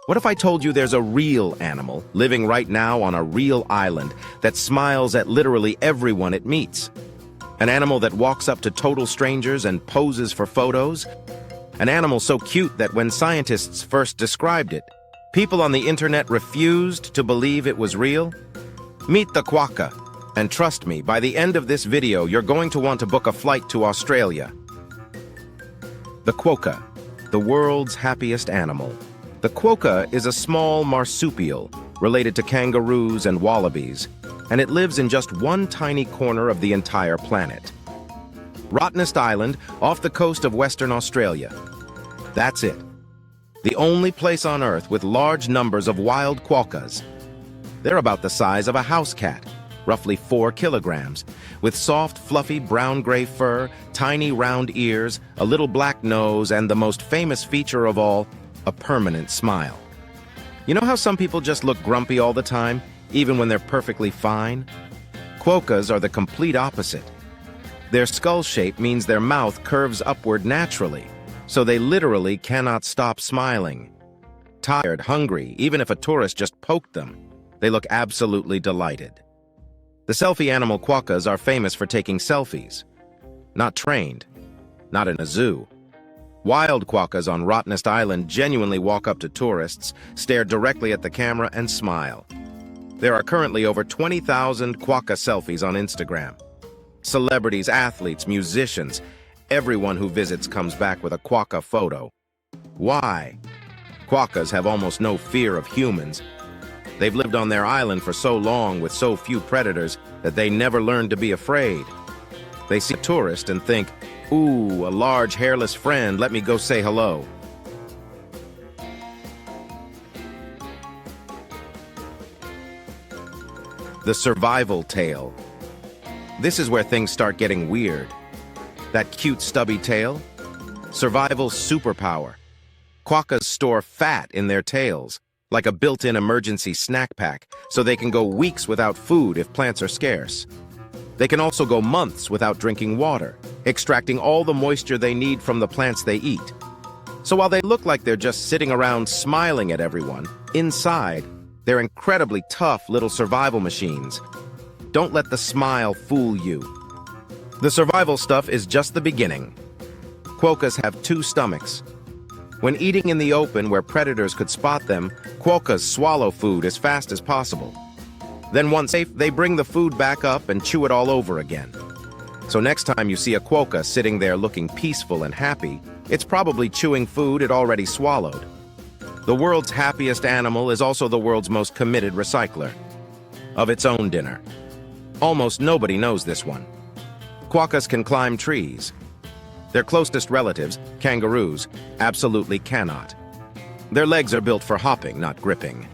What if I told you there's a real animal living right now on a real island that smiles at literally everyone it meets? An animal that walks up to total strangers and poses for photos? An animal so cute that when scientists first described it, people on the internet refused to believe it was real? Meet the quokka. And trust me, by the end of this video, you're going to want to book a flight to Australia. The quokka, the world's happiest animal. The quokka is a small marsupial related to kangaroos and wallabies, and it lives in just one tiny corner of the entire planet. Rottnest Island, off the coast of Western Australia. That's it. The only place on Earth with large numbers of wild quokkas. They're about the size of a house cat, roughly 4 kilograms, with soft, fluffy brown-gray fur, tiny round ears, a little black nose, and the most famous feature of all, a permanent smile. You know how some people just look grumpy all the time, even when they're perfectly fine? Quokkas are the complete opposite. Their skull shape means their mouth curves upward naturally, so they literally cannot stop smiling. Tired, hungry, even if a tourist just poked them, they look absolutely delighted. The selfie animal quokkas are famous for taking selfies. Not trained, not in a zoo. Wild quokkas on Rottnest Island genuinely walk up to tourists, stare directly at the camera, and smile. There are currently over 20,000 quokka selfies on Instagram. Celebrities, athletes, musicians, everyone who visits comes back with a quokka photo. Why? Quokkas have almost no fear of humans. They've lived on their island for so long with so few predators that they never learned to be afraid. They see a tourist and think, "Ooh, a large hairless friend, let me go say hello." The survival tail. This is where things start getting weird. That cute stubby tail? Survival superpower. Quokkas store fat in their tails, like a built-in emergency snack pack, so they can go weeks without food if plants are scarce. They can also go months without drinking water, extracting all the moisture they need from the plants they eat. So while they look like they're just sitting around smiling at everyone, inside, they're incredibly tough little survival machines. Don't let the smile fool you. The survival stuff is just the beginning. Quokkas have 2 stomachs. When eating in the open where predators could spot them, quokkas swallow food as fast as possible. Then once safe, they bring the food back up and chew it all over again. So next time you see a quokka sitting there looking peaceful and happy, it's probably chewing food it already swallowed. The world's happiest animal is also the world's most committed recycler of its own dinner. Almost nobody knows this one. Quokkas can climb trees. Their closest relatives, kangaroos, absolutely cannot. Their legs are built for hopping, not gripping.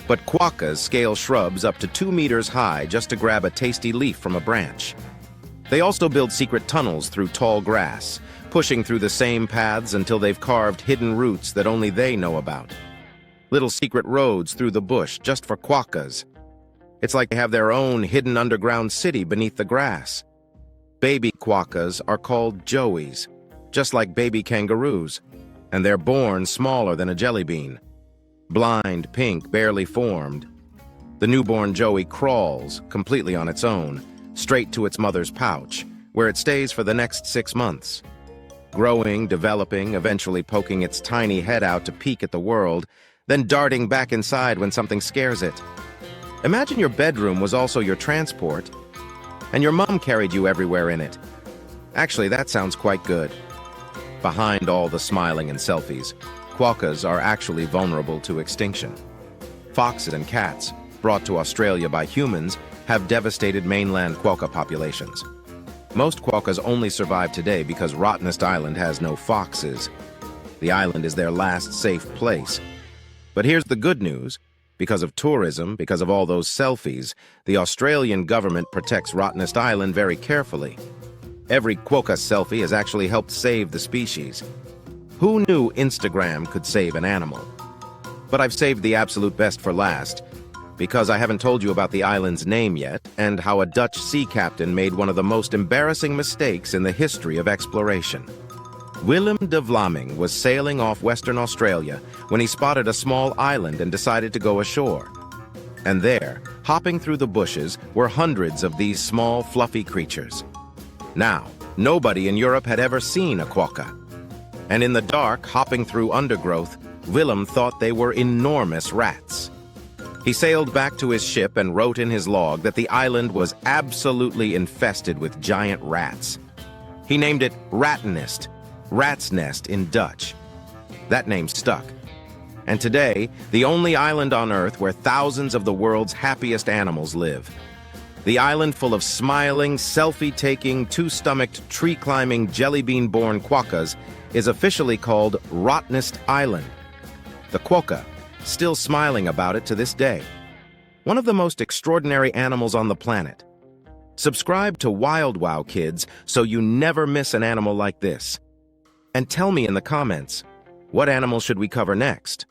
But quokkas scale shrubs up to 2 meters high just to grab a tasty leaf from a branch. They also build secret tunnels through tall grass, pushing through the same paths until they've carved hidden routes that only they know about. Little secret roads through the bush just for quokkas. It's like they have their own hidden underground city beneath the grass. Baby quokkas are called joeys, just like baby kangaroos, and they're born smaller than a jellybean. Blind, pink, barely formed. The newborn joey crawls, completely on its own, straight to its mother's pouch, where it stays for the next 6 months. Growing, developing, eventually poking its tiny head out to peek at the world, then darting back inside when something scares it. Imagine your bedroom was also your transport, and your mom carried you everywhere in it. Actually, that sounds quite good. Behind all the smiling and selfies, quokkas are actually vulnerable to extinction. Foxes and cats, brought to Australia by humans, have devastated mainland quokka populations. Most quokkas only survive today because Rottnest Island has no foxes. The island is their last safe place. But here's the good news. Because of tourism, because of all those selfies, the Australian government protects Rottnest Island very carefully. Every quokka selfie has actually helped save the species. Who knew Instagram could save an animal? But I've saved the absolute best for last, because I haven't told you about the island's name yet, and how a Dutch sea captain made one of the most embarrassing mistakes in the history of exploration. Willem de Vlaming was sailing off Western Australia when he spotted a small island and decided to go ashore. And there, hopping through the bushes, were hundreds of these small, fluffy creatures. Now, nobody in Europe had ever seen a quokka. And in the dark, hopping through undergrowth, Willem thought they were enormous rats. He sailed back to his ship and wrote in his log that the island was absolutely infested with giant rats. He named it Rottnest, rat's nest in Dutch. That name stuck. And today, the only island on Earth where thousands of the world's happiest animals live. The island full of smiling, selfie-taking, two-stomached, tree-climbing, jellybean-born quokkas is officially called Rottnest Island. The quokka, still smiling about it to this day. One of the most extraordinary animals on the planet. Subscribe to Wild Wow Kids so you never miss an animal like this. And tell me in the comments, what animal should we cover next?